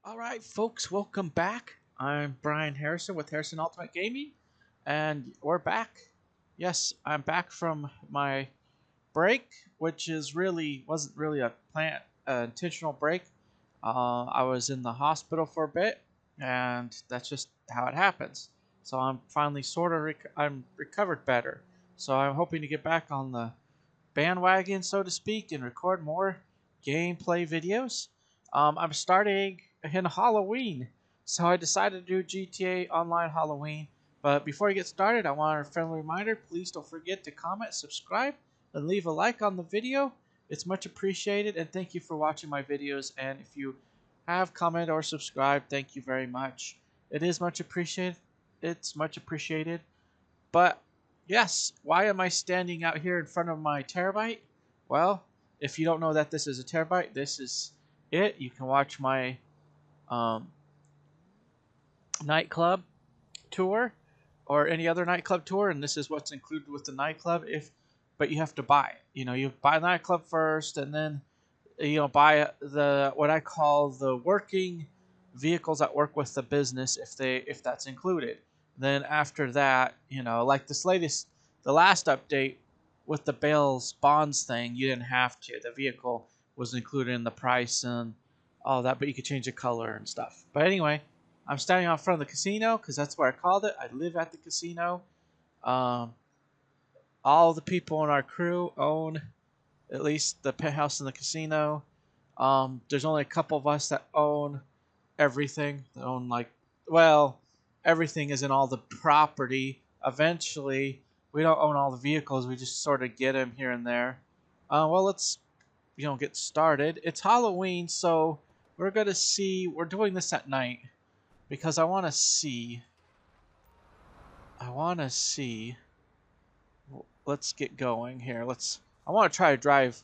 All right, folks, welcome back. I'm Brian Harrison with Harrison Ultimate Gaming, and we're back. Yes, I'm back from my break, which is really wasn't really a plant intentional break. I was in the hospital for a bit, and that's just how it happens. So I'm finally sort of I'm recovered better. So I'm hoping to get back on the bandwagon, so to speak, and record more gameplay videos. I'm starting in Halloween, so I decided to do GTA Online Halloween. But before I get started, I want a friendly reminder, please don't forget to comment, subscribe, and leave a like on the video. It's much appreciated, and thank you for watching my videos. And if you have commented or subscribed, thank you very much. It is much appreciated. It's much appreciated. But yes, why am I standing out here in front of my terabyte? Well, if you don't know that this is a terabyte, this is it. You can watch my um, nightclub tour or any other nightclub tour, and this is what's included with the nightclub. But you have to buy it. You buy the nightclub first, and then buy the what I call the working vehicles that work with the business if that's included. Then after that, like the last update with the Bales bonds thing, you didn't have to. The vehicle was included in the price and all that, but you could change the color and stuff. But anyway, I'm standing out front of the casino because that's where I called it. I live at the casino. Um, all the people in our crew own at least the penthouse in the casino. There's only a couple of us that own everything. That own well, everything is in all the property. Eventually, we don't own all the vehicles. We just sort of get them here and there. Well, let's get started. It's Halloween, so we're gonna see. We're doing this at night because I want to see. I want to see. Let's get going here. I want to try to drive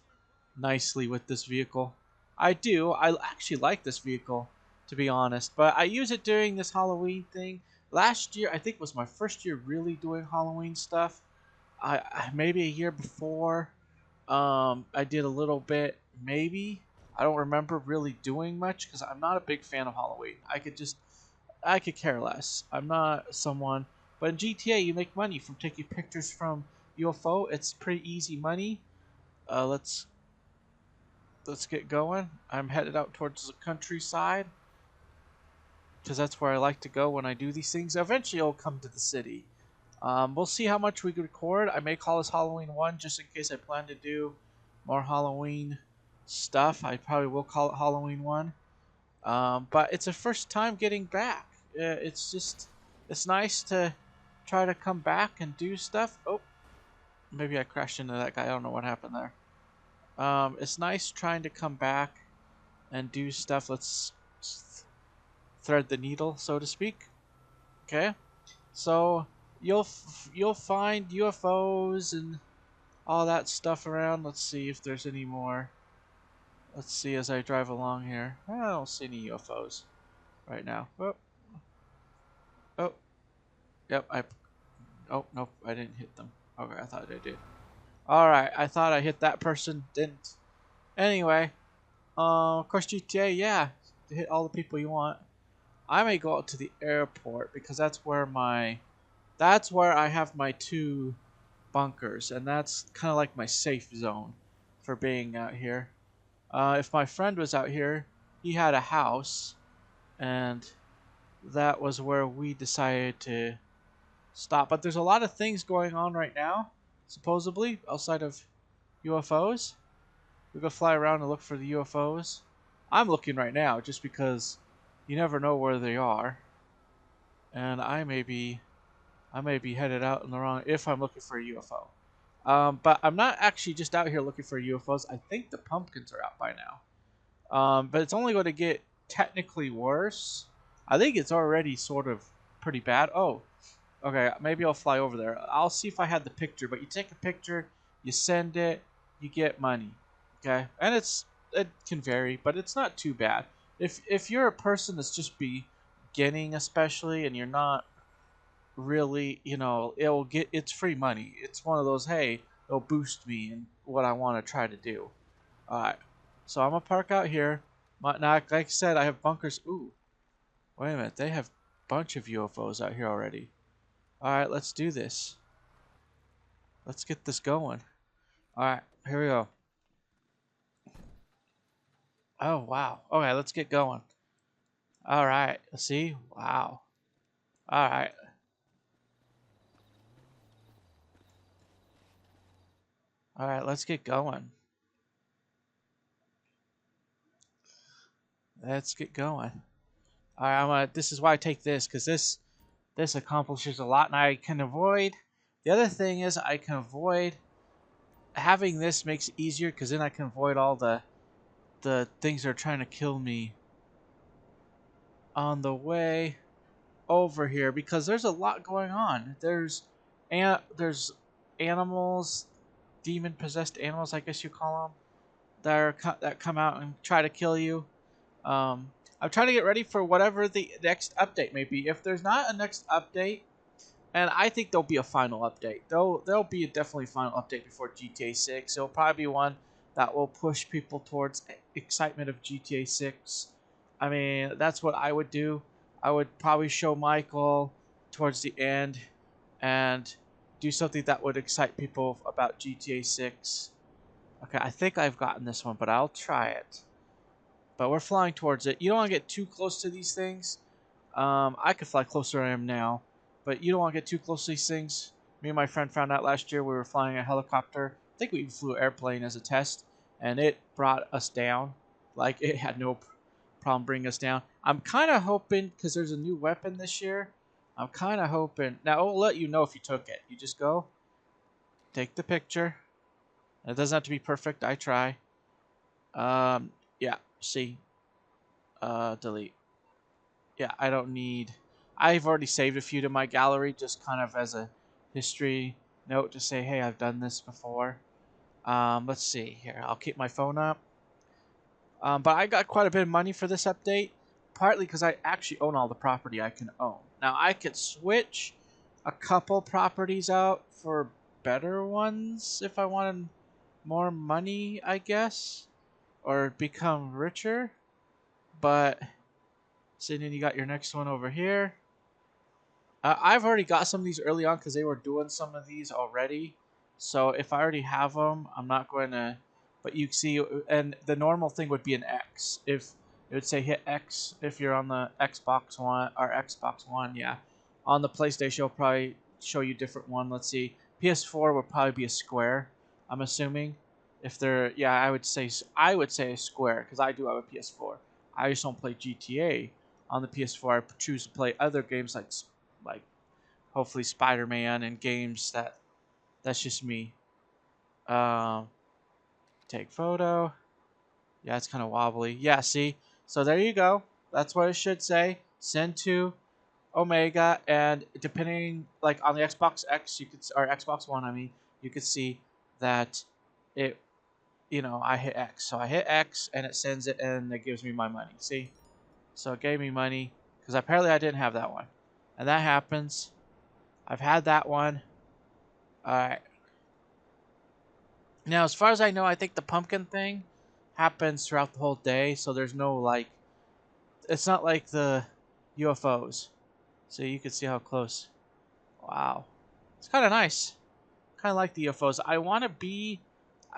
nicely with this vehicle. I do. I actually like this vehicle, to be honest. But I use it during this Halloween thing. Last year, I think was my first year really doing Halloween stuff. Maybe a year before, I did a little bit. Maybe I don't remember really doing much because I'm not a big fan of Halloween. I could care less. I'm not someone. But in GTA, you make money from taking pictures from UFO. It's pretty easy money. Let's get going. I'm headed out towards the countryside because that's where I like to go when I do these things. Eventually, I'll come to the city. We'll see how much we can record. I may call this Halloween 1 just in case I plan to do more Halloween stuff. I probably will call it Halloween 1. But it's a first time getting back. It's nice to try to come back and do stuff. Oh, maybe I crashed into that guy. I don't know what happened there. It's nice trying to come back and do stuff. Let's thread the needle, so to speak. Okay, so you'll find UFOs and all that stuff around. Let's see if there's any more. Let's see as I drive along here. I don't see any UFOs right now. Oh, oh, yep. Oh nope, I didn't hit them. Okay, I thought I did. All right, I thought I hit that person. Didn't. Anyway, of course GTA, yeah, to hit all the people you want. I may go out to the airport because that's where I have my two bunkers, and that's kind of like my safe zone for being out here. If my friend was out here, he had a house, and that was where we decided to stop. But there's a lot of things going on right now, supposedly, outside of UFOs. We go fly around and look for the UFOs. I'm looking right now just because you never know where they are, and I may be headed out in the wrong if I'm looking for a UFO. But I'm not actually just out here looking for UFOs. I think the pumpkins are out by now. But it's only going to get technically worse. I think it's already sort of pretty bad. Oh, okay. Maybe I'll fly over there. I'll see if I had the picture. But you take a picture, you send it, you get money. Okay, and it can vary, but it's not too bad. If you're a person that's just beginning, especially, and you're not really, it's free money. It's one of those, hey, it'll boost me in what I want to try to do. All right, so I'm gonna park out here. Now, like I said, I have bunkers. Ooh, wait a minute. They have a bunch of UFOs out here already. All right, let's do this. Let's get this going. All right, here we go. Oh, wow. Okay, let's get going. All right. See? Wow. All right. All right, let's get going. Let's get going. All right, this is why I take this, because this accomplishes a lot, and I can avoid. The other thing is I can avoid having this makes it easier, because then I can avoid all the things that are trying to kill me on the way over here, because there's a lot going on. There's animals, demon possessed animals, I guess you call them, that come out and try to kill you. I'm trying to get ready for whatever the next update may be. If there's not a next update, and I think there'll be a final update. There'll be a definitely final update before GTA 6. It'll probably be one that will push people towards excitement of GTA 6. I mean, that's what I would do. I would probably show Michael towards the end and do something that would excite people about GTA 6. Okay, I think I've gotten this one, but I'll try it. But we're flying towards it. You don't want to get too close to these things. I could fly closer than I am now, but you don't want to get too close to these things. Me and my friend found out last year we were flying a helicopter. I think we even flew an airplane as a test, and it brought us down. Like, it had no problem bringing us down. I'm kind of hoping, because there's a new weapon this year, I'm kind of hoping. Now, I'll let you know if you took it. You just go, take the picture. It doesn't have to be perfect. I try. Yeah, see. Delete. Yeah, I don't need. I've already saved a few to my gallery, just kind of as a history note to say, hey, I've done this before. Let's see here. I'll keep my phone up. But I got quite a bit of money for this update, partly because I actually own all the property I can own. Now, I could switch a couple properties out for better ones if I wanted more money, I guess, or become richer. But, so then you got your next one over here. I've already got some of these early on because they were doing some of these already. So if I already have them, I'm not going to. But you see, and the normal thing would be an X. If it would say hit X if you're on the Xbox One or Xbox One, yeah. On the PlayStation, it'll probably show you a different one. Let's see. PS4 would probably be a square. I'm assuming. If they're, yeah, I would say a square because I do have a PS4. I just don't play GTA on the PS4. I choose to play other games like hopefully Spider-Man and games that's just me. Um, take photo. Yeah, it's kind of wobbly. Yeah, see. So there you go. That's what it should say. Send to Omega, and depending like on the Xbox X, you could or Xbox One, I mean, you could see that it. I hit X. So I hit X, and it sends it, and it gives me my money. See. So it gave me money because apparently I didn't have that one, and that happens. I've had that one. Alright. Now, as far as I know, I think the pumpkin thing happens throughout the whole day, so there's no, like... It's not like the UFOs. So you can see how close. Wow. It's kind of nice. Kind of like the UFOs. I want to be...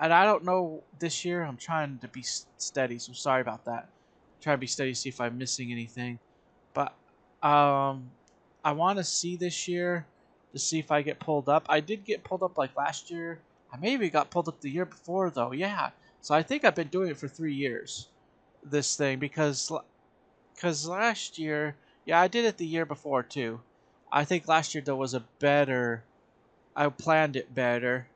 And I don't know this year. I'm trying to be steady, so sorry about that. Trying to be steady, see if I'm missing anything. But, I want to see this year to see if I get pulled up. I did get pulled up like last year. I maybe got pulled up the year before though. Yeah. So I think I've been doing it for 3 years. This thing because last year, yeah, I did it the year before too. I think last year there was a better. I planned it better.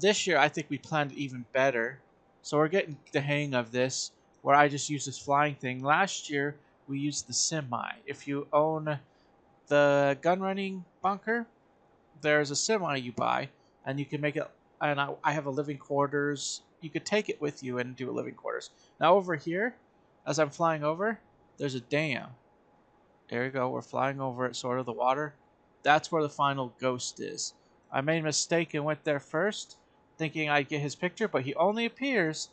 This year I think we planned it even better. So we're getting the hang of this. Where I just use this flying thing. Last year we used the semi. If you own the gun running bunker, there's a semi you buy, and you can make it. And I have a living quarters. You could take it with you and do a living quarters. Now over here, as I'm flying over, there's a dam. There you go. We're flying over it, sort of the water. That's where the final ghost is. I made a mistake and went there first, thinking I'd get his picture, but he only appears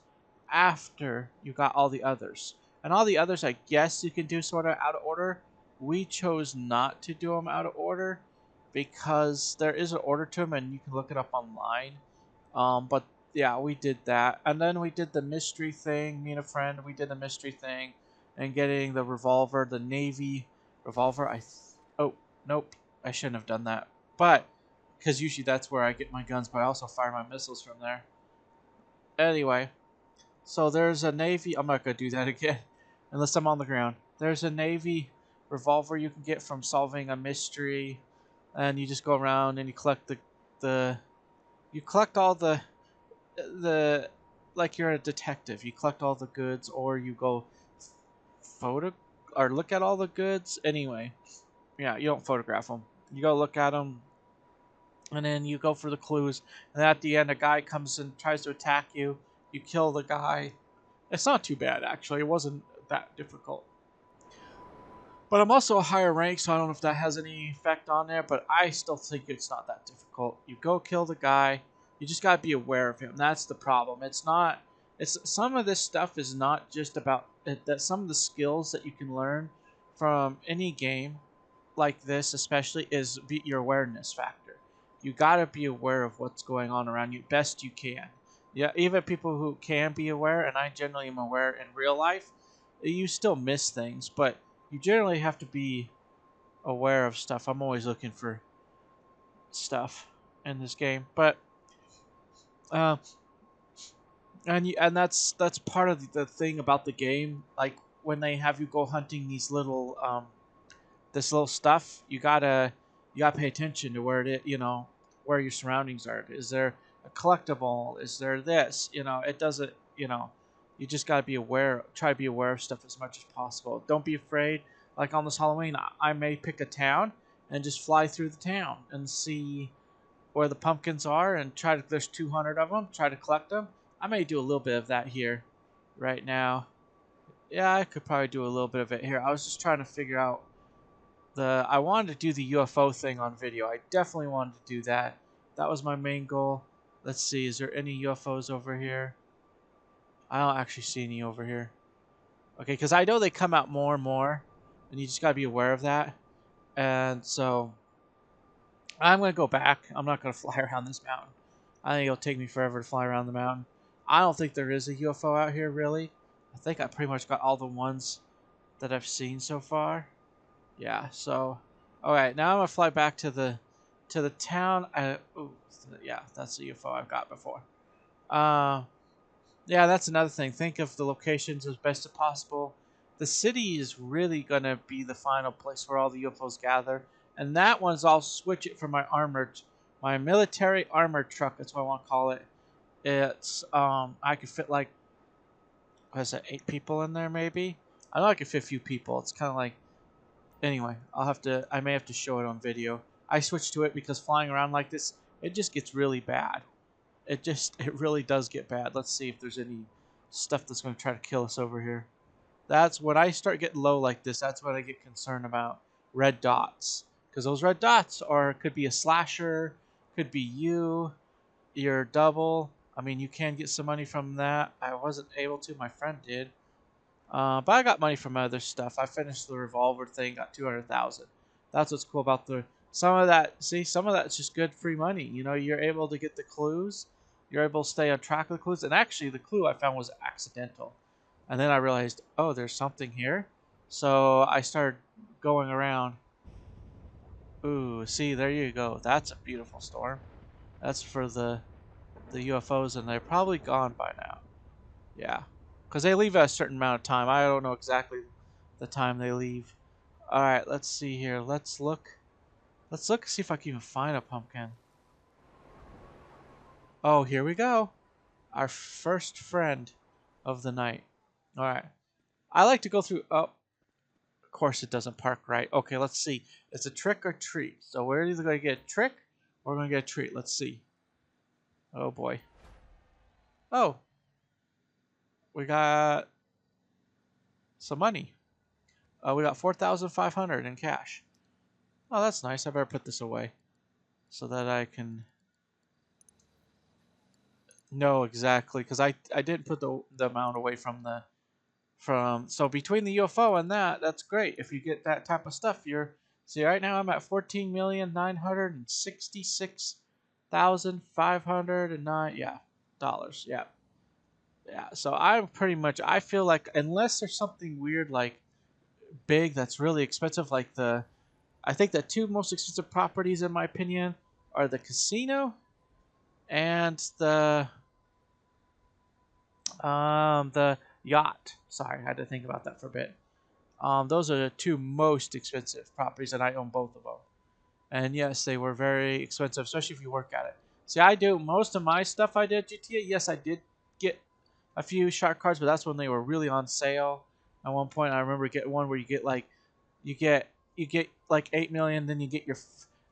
after you got all the others. And all the others, I guess you can do sort of out of order. We chose not to do them out of order because there is an order to them, and you can look it up online. But yeah, we did that, and then we did the mystery thing. Me and a friend, we did the mystery thing, and getting the revolver, the Navy revolver. Oh nope, I shouldn't have done that. But because usually that's where I get my guns, but I also fire my missiles from there. Anyway, so there's a Navy. I'm not gonna do that again, unless I'm on the ground. There's a Navy revolver you can get from solving a mystery, and you just go around and you collect the you collect all the like you're a detective. You collect all the goods, or you go photo or look at all the goods. Anyway, yeah, you don't photograph them. You go look at them, and then you go for the clues. And at the end, a guy comes and tries to attack you. You kill the guy. It's not too bad, actually. It wasn't that difficult. But I'm also a higher rank, so I don't know if that has any effect on there. But I still think it's not that difficult. You go kill the guy. You just gotta be aware of him. That's the problem. It's not. It's some of this stuff is not just about that. Some of the skills that you can learn from any game like this, especially, is your awareness factor. You gotta be aware of what's going on around you best you can. Yeah, even people who can be aware, and I generally am aware in real life, you still miss things, but you generally have to be aware of stuff. I'm always looking for stuff in this game, but uh, and that's part of the thing about the game. Like when they have you go hunting these little this little stuff, you gotta pay attention to where where your surroundings are. Is there a collectible? Is there this? It doesn't. You just gotta be aware. Try to be aware of stuff as much as possible. Don't be afraid. Like on this Halloween, I may pick a town and just fly through the town and see where the pumpkins are and try to. There's 200 of them. Try to collect them. I may do a little bit of that here, right now. Yeah, I could probably do a little bit of it here. I was just trying to figure out I wanted to do the UFO thing on video. I definitely wanted to do that. That was my main goal. Let's see, is there any UFOs over here? I don't actually see any over here. Okay, because I know they come out more and more, and you just gotta be aware of that. And so I'm gonna go back. I'm not gonna fly around this mountain. I think it'll take me forever to fly around the mountain. I don't think there is a UFO out here, really. I think I pretty much got all the ones that I've seen so far. Yeah, so all right, now I'm gonna fly back to the town. Ooh, yeah, that's the UFO I've got before. Uh, yeah, that's another thing. Think of the locations as best as possible. The city is really gonna be the final place where all the UFOs gather, and that one's I'll switch it for my military armored truck. That's what I want to call it. It's I could fit like what is it, 8 people in there maybe. I know I could fit a few people. It's kind of like anyway, I may have to show it on video. I switched to it because flying around like this, it just gets really bad. It really does get bad. Let's see if there's any stuff that's going to try to kill us over here. That's when I start getting low like this. That's when I get concerned about red dots, because those red dots could be a slasher, could be your double. I mean, you can get some money from that. I wasn't able to. My friend did. But I got money from other stuff. I finished the revolver thing, got 200,000. That's what's cool about some of that. See, some of that's just good free money. You're able to get the clues. You're able to stay on track of the clues. And actually, the clue I found was accidental. And then I realized, oh, there's something here. So I started going around. Ooh, see, there you go. That's a beautiful storm. That's for the UFOs, and they're probably gone by now. Yeah. Because they leave at a certain amount of time. I don't know exactly the time they leave. Alright, let's see here. Let's look. Let's look and see if I can even find a pumpkin. Oh, here we go. Our first friend of the night. Alright. I like to go through... Oh, of course it doesn't park right. Okay, let's see. It's a trick or treat. So we're either going to get a trick or we're going to get a treat. Let's see. Oh, boy. Oh. We got some money. We got 4,500 in cash. Oh, that's nice. I better put this away so that I can know exactly, because I didn't put the amount away from from. So between the UFO and that's great. If you get that type of stuff, you're see right now I'm at 14,966,509 dollars. Yeah. Yeah. So I'm pretty much I feel like unless there's something weird like big that's really expensive like the I think the two most expensive properties in my opinion are the casino and the yacht. Sorry, I had to think about that for a bit. Those are the two most expensive properties, and I own both of them. And yes, they were very expensive, especially if you work at it. See, I do most of my stuff I did at GTA. Yes, I did get a few shark cards, but that's when they were really on sale. At one point, I remember getting one where you get like you get you get like 8 million, then you get your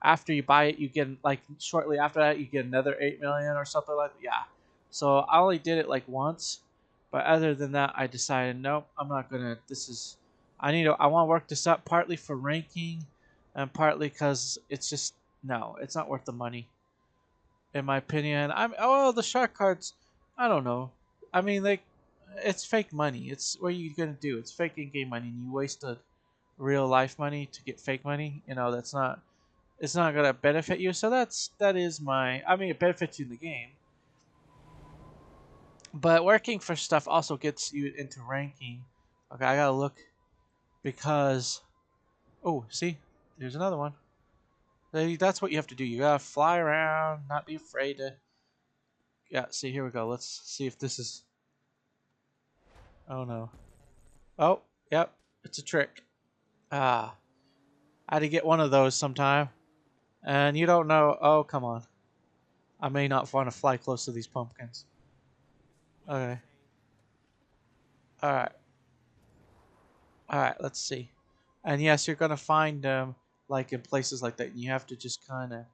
after you buy it, you get like shortly after that you get another 8 million or something like that. Yeah. So I only did it like once, but other than that, I decided nope, I'm not gonna. This is I want to work this up partly for ranking, and partly because it's just no, it's not worth the money in my opinion. The shark cards. I don't know. I mean, like, it's fake money. It's what are you gonna do? It's fake in-game money, and you wasted real life money to get fake money. That's not. It's not gonna benefit you. So that is my. I mean, it benefits you in the game, but working for stuff also gets you into ranking. Okay, I gotta look because. Oh, see, there's another one. That's what you have to do. You gotta fly around, not be afraid to. Yeah, see, here we go. Let's see if this is. Oh no. Oh, yep, it's a trick. Ah, I had to get one of those sometime. And you don't know. Oh, come on. I may not want to fly close to these pumpkins. Okay. Alright. Alright, let's see. And yes, you're going to find them like in places like that. You have to just kind of.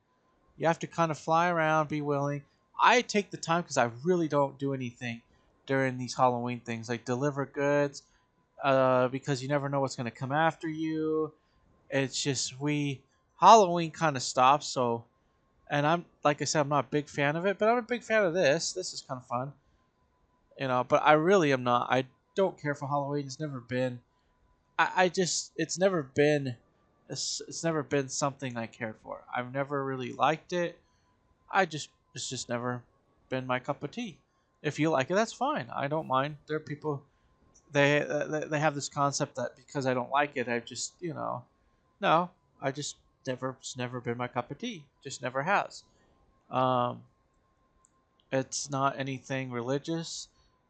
You have to kind of fly around, be willing. I take the time because I really don't do anything during these Halloween things. Like deliver goods because you never know what's going to come after you. It's just Halloween kind of stops. So, and I'm like I said, I'm not a big fan of it, but I'm a big fan of this. This is kind of fun, But I really am not. I don't care for Halloween. It's never been. I just it's never been. It's never been something I cared for. I've never really liked it. It's just never been my cup of tea. If you like it, that's fine. I don't mind. There are people they have this concept that because I don't like it, I just no, I just never it's never been my cup of tea. Just never has. Um, it's not anything religious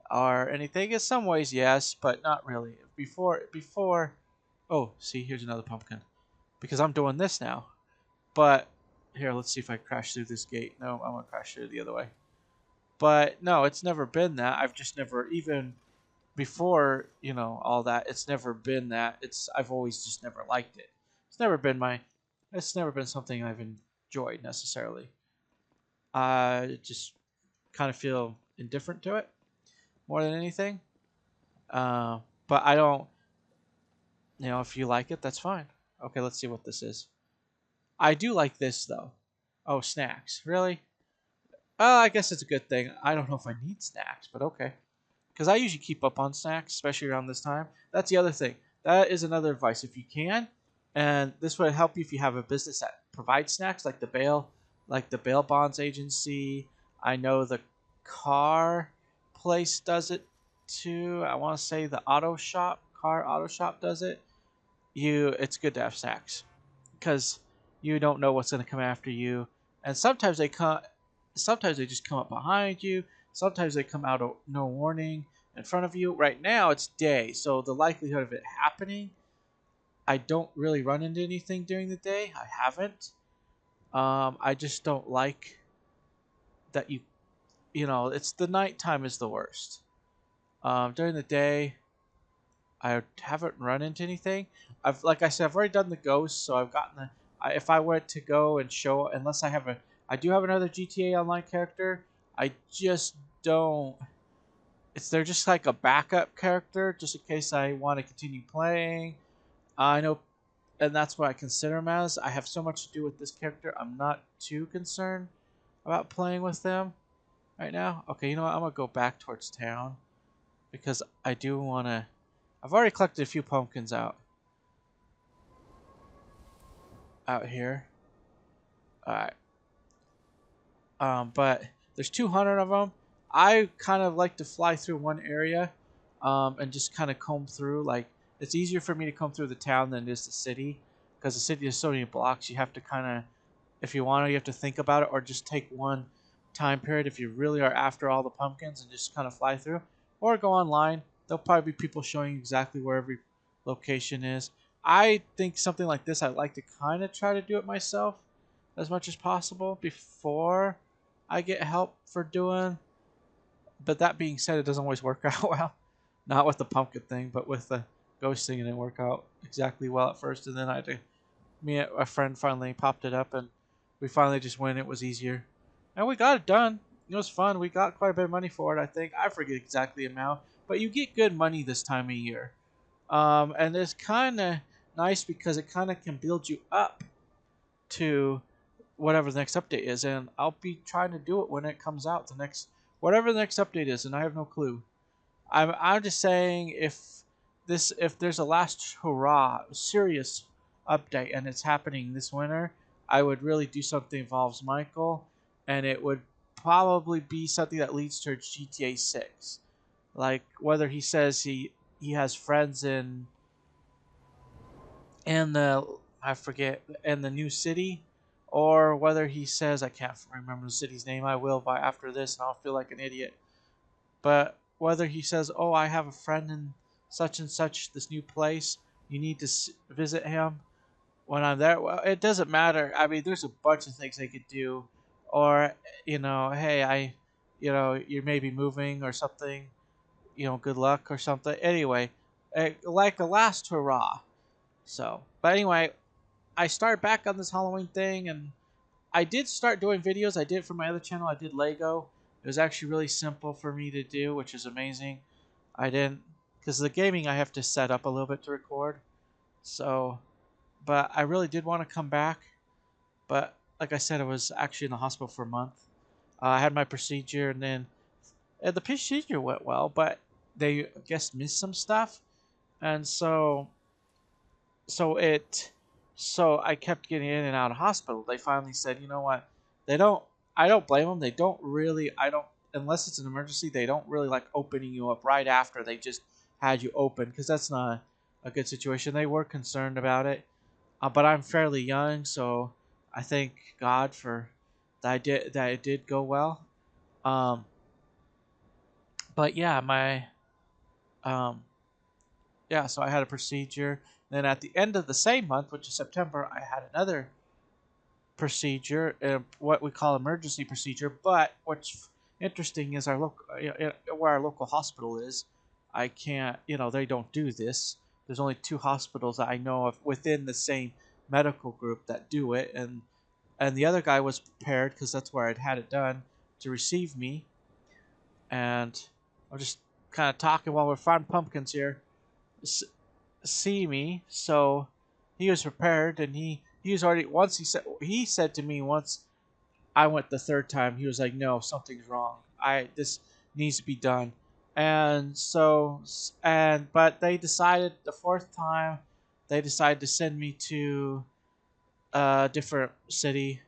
or anything. In some ways, yes, but not really. Before, oh, see, here's another pumpkin because I'm doing this now. But here, let's see if I crash through this gate. No, I'm gonna crash through the other way. But no, it's never been that. I've just never even before all that. It's never been that. I've always just never liked it. It's never been my. It's never been something I've enjoyed necessarily. I just kind of feel indifferent to it more than anything. Uh, but I don't. If you like it, that's fine. Okay, let's see what this is. I do like this though. Oh, snacks. Really? Oh, I guess it's a good thing. I don't know if I need snacks, but okay. Because I usually keep up on snacks, especially around this time. That's the other thing. That is another advice. If you can, and this would help you if you have a business that provides snacks, like the bail bonds agency. I know the car place does it too. I want to say the car auto shop does it. It's good to have snacks because you don't know what's going to come after you, and sometimes they come. Sometimes they just come up behind you. Sometimes they come out of no warning in front of you. Right now it's day, so the likelihood of it happening, I don't really run into anything during the day. I haven't. I just don't like that it's the nighttime is the worst. During the day, I haven't run into anything. Like I said, I've already done the ghost, so I've gotten if I were to go and show, unless I do have another GTA Online character. I just don't. They're just like a backup character, just in case I want to continue playing. I know, and that's what I consider them as. I have so much to do with this character. I'm not too concerned about playing with them right now. Okay, you know what? I'm gonna go back towards town because I do want to. I've already collected a few pumpkins out here. Alright. But there's 200 of them. I kind of like to fly through one area and just kind of comb through. Like, it's easier for me to comb through the town than it is the city. Because the city has so many blocks, you have to kind of, if you want to, you have to think about it, or just take one time period if you really are after all the pumpkins and just kind of fly through. Or go online. There'll probably be people showing you exactly where every location is. I think something like this, I'd like to kind of try to do it myself as much as possible before I get help for doing. But that being said, it doesn't always work out well. Not with the pumpkin thing, but with the ghost thing, it didn't work out exactly well at first. And then me and a friend finally popped it up, and we finally just went. It was easier, and we got it done. It was fun. We got quite a bit of money for it. I think I forget exactly the amount, but you get good money this time of year. And it's kind of nice because it kind of can build you up to whatever the next update is, and I'll be trying to do it when it comes out. The next whatever the next update is, and I have no clue. I'm just saying if there's a last hurrah serious update and it's happening this winter, I would really do something that involves Michael, and it would probably be something that leads towards GTA 6. Like whether he says he has friends in the I forget in the new city, or whether he says I can't remember the city's name. I will by after this, and I'll feel like an idiot. But whether he says, "Oh, I have a friend in such and such this new place. You need to visit him when I'm there." Well, it doesn't matter. I mean, there's a bunch of things they could do, or hey, you may be moving or something. Good luck or something. Anyway, like a last hurrah. So, but anyway, I started back on this Halloween thing, and I did start doing videos. I did it for my other channel. I did Lego. It was actually really simple for me to do, which is amazing. I didn't, because the gaming I have to set up a little bit to record. So, but I really did want to come back. But like I said, I was actually in the hospital for a month. I had my procedure, and then the procedure went well, but they, I guess, missed some stuff. And so it so I kept getting in and out of hospital. They finally said, you know what? They don't I don't blame them. They don't really I don't unless it's an emergency, they don't really like opening you up right after they just had you open, because that's not a good situation. They were concerned about it. But I'm fairly young, so I thank God for that it did go well. Um but yeah, my um yeah, so I had a procedure. Then at the end of the same month, which is September, I had another procedure, what we call emergency procedure. But what's interesting is our local, where our local hospital is, I can't, they don't do this. There's only two hospitals that I know of within the same medical group that do it, and the other guy was prepared because that's where I'd had it done to receive me, and I'm just kind of talking while we're finding pumpkins here. See me, so he was prepared, and he was already once he said to me once I went the third time, he was like, "No, something's wrong. This needs to be done." And so but they decided the fourth time they decided to send me to a different city,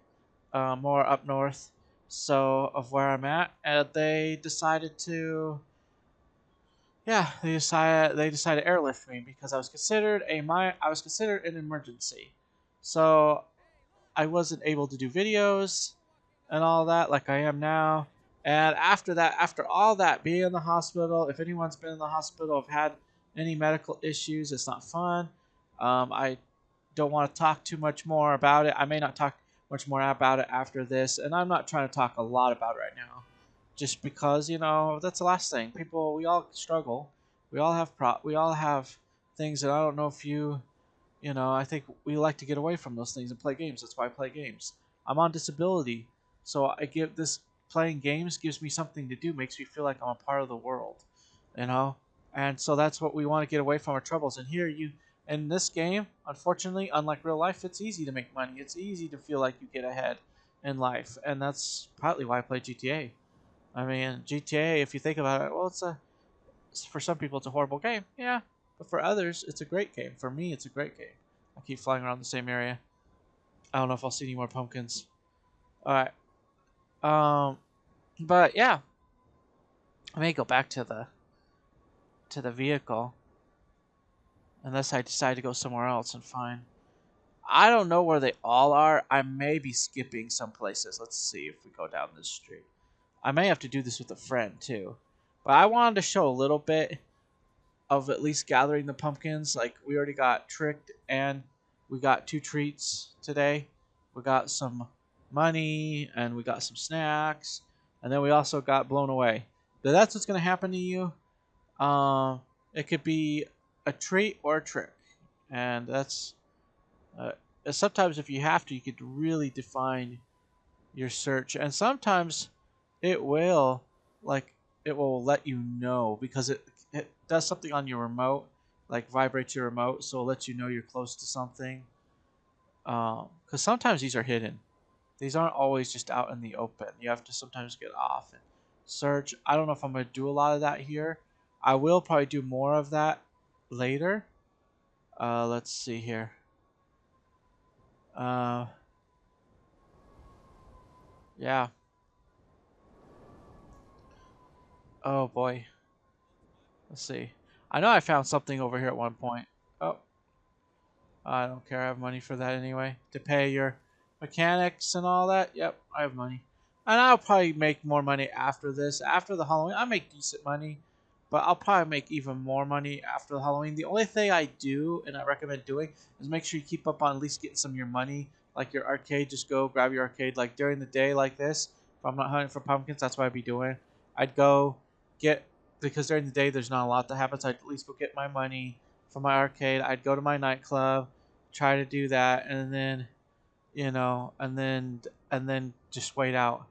more up north, so of where I'm at, and they decided to yeah, they decided to airlift me because I was considered an emergency. So I wasn't able to do videos and all that like I am now. And after that, after all that, being in the hospital, if anyone's been in the hospital, have had any medical issues, it's not fun. I don't want to talk too much more about it. I may not talk much more about it after this, and I'm not trying to talk a lot about it right now, just because that's the last thing. People, we all struggle. We all have things, and I don't know if I think we like to get away from those things and play games. That's why I play games. I'm on disability, so I give this playing games gives me something to do, makes me feel like I'm a part of the world, you know. And so that's what we want to get away from our troubles. And here you in this game, unfortunately, unlike real life, it's easy to make money. It's easy to feel like you get ahead in life, and that's partly why I play GTA. I mean, GTA, if you think about it, well, for some people it's a horrible game, yeah, for others, it's a great game. For me, it's a great game. I keep flying around the same area. I don't know if I'll see any more pumpkins. All right. But yeah, I may go back to the vehicle unless I decide to go somewhere else and find. I don't know where they all are. I may be skipping some places. Let's see if we go down this street. I may have to do this with a friend too. But I wanted to show a little bit of at least gathering the pumpkins. Like we already got tricked and we got 2 treats today. We got some money and we got some snacks and then we also got blown away. But that's what's gonna happen to you. It could be a treat or a trick, and that's uh, sometimes if you have to, you could really define your search, and sometimes it will like it will let you know because it does something on your remote, like vibrates your remote, so it lets you know you're close to something. Because sometimes these are hidden. These aren't always just out in the open. You have to sometimes get off and search. I don't know if I'm going to do a lot of that here. I will probably do more of that later. Let's see here. Uh, yeah. Oh boy. Let's see. I know I found something over here at one point. Oh, I don't care. I have money for that anyway. To pay your mechanics and all that. Yep, I have money. And I'll probably make more money after this. After the Halloween, I make decent money. But I'll probably make even more money after the Halloween. The only thing I do, and I recommend doing, is make sure you keep up on at least getting some of your money. Like your arcade, just go grab your arcade. Like during the day like this, if I'm not hunting for pumpkins, that's what I'd be doing. I'd go get, because during the day there's not a lot that happens. I'd at least go get my money from my arcade. I'd go to my nightclub, try to do that, and then, and then just wait out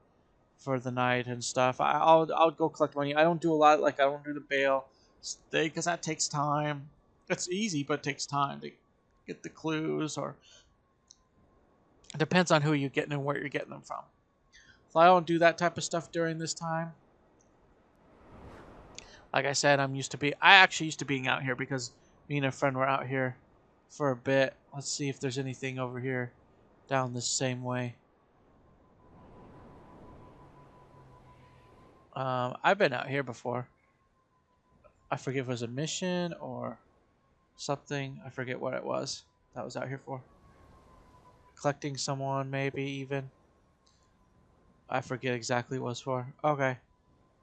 for the night and stuff. I'll go collect money. I don't do a lot. Like I don't do the bail thing because that takes time. It's easy, but it takes time to get the clues, or it depends on who you're getting and where you're getting them from. So I don't do that type of stuff during this time. Like I said, I actually used to being out here because me and a friend were out here for a bit. Let's see if there's anything over here down this same way. I've been out here before. I forget if it was a mission or something. I forget what it was that was out here for. Collecting someone, maybe even. I forget exactly what it was for. Okay.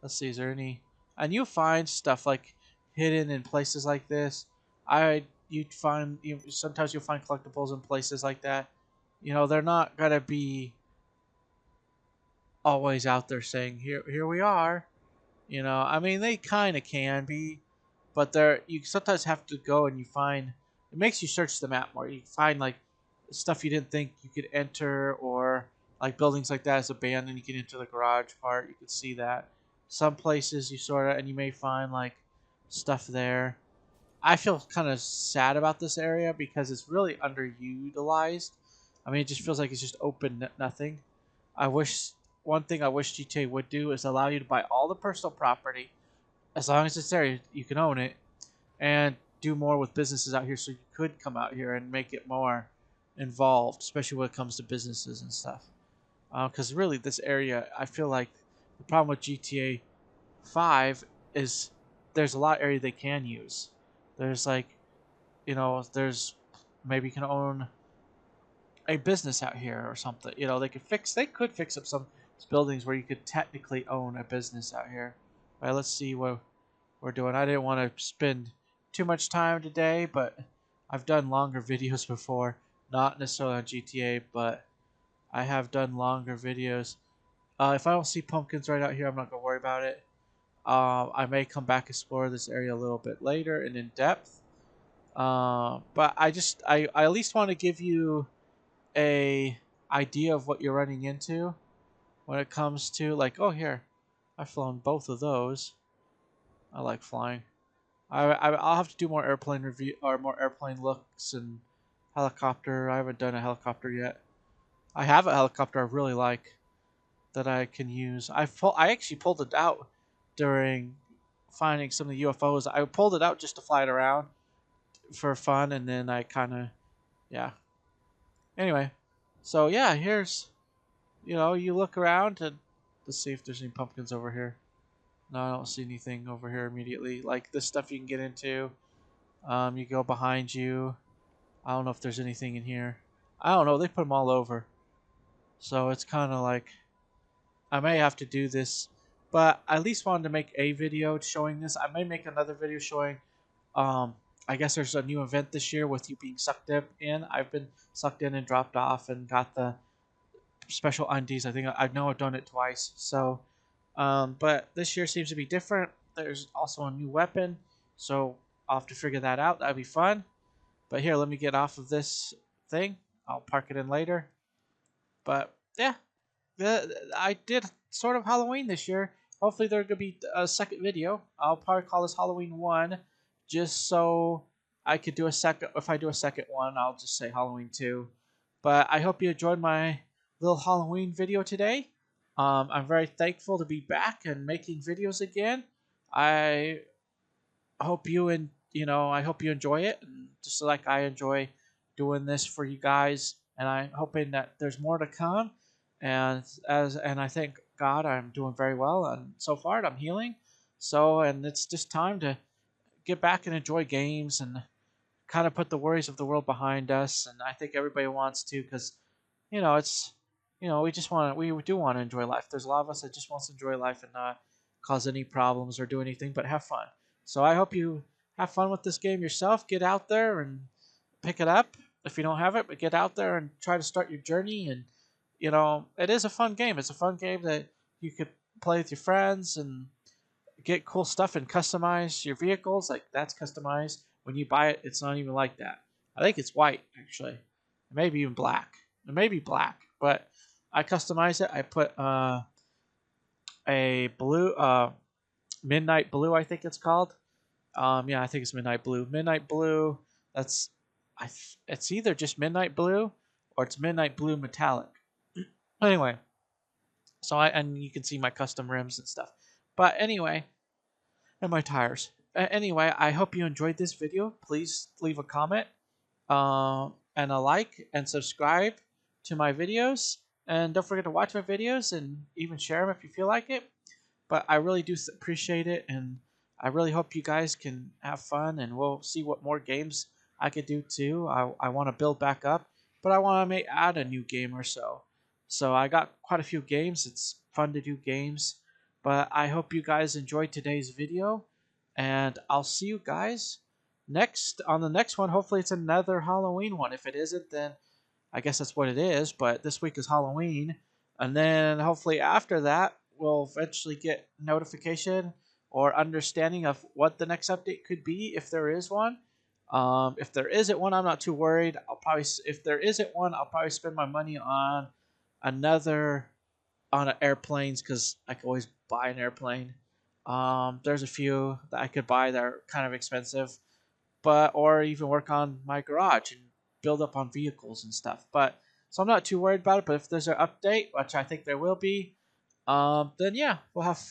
Let's see. Is there any? And you find stuff like hidden in places like this. Sometimes you'll find collectibles in places like that. They're not gonna be always out there saying here we are. I mean they kind of can be, but you sometimes have to go and you find it makes you search the map more. You find like stuff you didn't think you could enter, or like buildings like that is abandoned. You get into the garage part, you can see that. Some places you sort of and you may find like stuff there. I feel kind of sad about this area because it's really underutilized. I mean, it just feels like it's just open nothing. I wish One thing I wish GTA would do is allow you to buy all the personal property as long as it's there. You can own it and do more with businesses out here, so you could come out here and make it more involved, especially when it comes to businesses and stuff. Because really, this area, I feel like the problem with GTA 5 is there's a lot of area they can use. There's like, there's maybe you can own a business out here or something. They could fix up some buildings where you could technically own a business out here. All right, let's see what we're doing. I didn't want to spend too much time today, but I've done longer videos before. Not necessarily on GTA, but I have done longer videos. If I don't see pumpkins right out here, I'm not going to worry about it. I may come back explore this area a little bit later and in depth. But I at least want to give you a idea of what you're running into when it comes to like, oh here, I've flown both of those. I like flying. I'll have to do more airplane review or more airplane looks and helicopter. I haven't done a helicopter yet. I have a helicopter I really like that I can use. I actually pulled it out during finding some of the UFOs. I pulled it out just to fly it around, for fun, and then I kind of, yeah. Anyway, so yeah, here's, you look around and let's see if there's any pumpkins over here. No, I don't see anything over here immediately. Like this stuff you can get into. You go behind you. I don't know if there's anything in here. I don't know. They put them all over. So it's kind of like I may have to do this, but I at least wanted to make a video showing this. I may make another video showing. Um, I guess there's a new event this year with you being sucked in. I've been sucked in and dropped off and got the special undies. I think I know I've done it twice. So, but this year seems to be different. There's also a new weapon, so I'll have to figure that out. That'd be fun. But here, let me get off of this thing. I'll park it in later. But yeah, I did sort of Halloween this year. Hopefully there's gonna be a second video. I'll probably call this Halloween 1, just so I could do a second. If I do a second one, I'll just say Halloween 2. But I hope you enjoyed my little Halloween video today. I'm very thankful to be back and making videos again. I hope I hope you enjoy it, and just like I enjoy doing this for you guys. And I'm hoping that there's more to come. And I thank God I'm doing very well, and so far I'm healing. So, and it's just time to get back and enjoy games and kind of put the worries of the world behind us. And I think everybody wants to, because it's we do want to enjoy life. There's a lot of us that just wants to enjoy life and not cause any problems or do anything but have fun. So I hope you have fun with this game yourself. Get out there and pick it up if you don't have it, but get out there and try to start your journey. And it is a fun game. It's a fun game that you could play with your friends and get cool stuff and customize your vehicles. Like that's customized. When you buy it, it's not even like that. I think it's white actually, maybe even black. It may be black, but I customize it. I put a blue, midnight blue, I think it's called. Yeah, I think it's midnight blue. Midnight blue. That's it's either just midnight blue or it's midnight blue metallic. Anyway, and you can see my custom rims and stuff. But anyway, and my tires. Anyway, I hope you enjoyed this video. Please leave a comment, and a like, and subscribe to my videos. And don't forget to watch my videos and even share them if you feel like it. But I really do appreciate it, and I really hope you guys can have fun, and we'll see what more games I could do too. I want to build back up, but I want to add a new game or so. So I got quite a few games. It's fun to do games. But I hope you guys enjoyed today's video, and I'll see you guys next on the next one. Hopefully it's another Halloween one. If it isn't, then I guess that's what it is. But this week is Halloween, and then hopefully after that we'll eventually get notification or understanding of what the next update could be, if there is one. If there isn't one, I'm not too worried. If there isn't one, I'll probably spend my money on another on airplanes, because I can always buy an airplane. There's a few that I could buy that are kind of expensive, or even work on my garage and build up on vehicles and stuff. But so I'm not too worried about it. But if there's an update, which I think there will be, then yeah, we'll have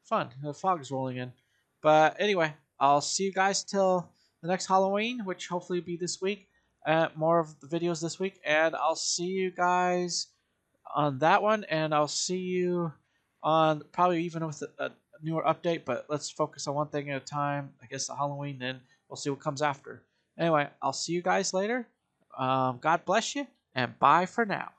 fun. The fog is rolling in. But anyway, I'll see you guys till the next Halloween, which hopefully will be this week. More of the videos this week, and I'll see you guys on that one, and I'll see you on probably even with a newer update. But let's focus on one thing at a time. I guess the Halloween, then we'll see what comes after. Anyway, I'll see you guys later. God bless you, and bye for now.